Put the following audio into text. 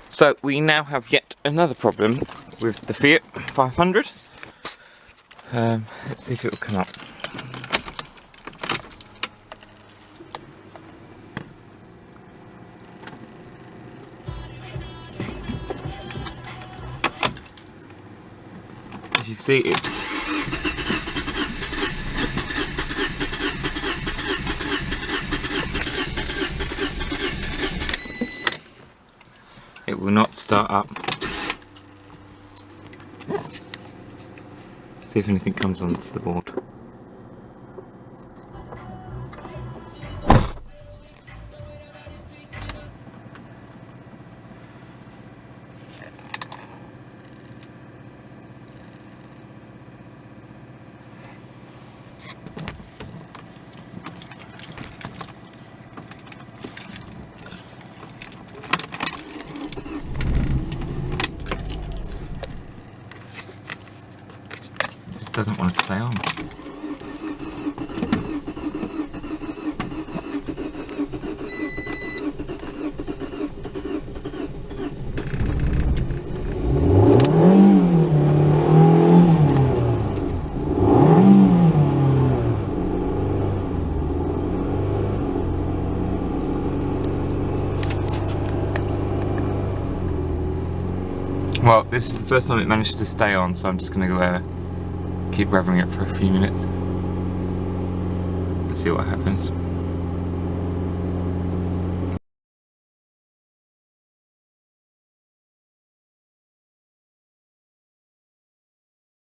So we now have yet another problem with the Fiat 500. Let's see if it will come up. As you see, it will not start up. See if anything comes onto the board. Doesn't want to stay on. Well, this is the first time it managed to stay on, so I'm just going to go keep revving it for a few minutes. Let's see what happens.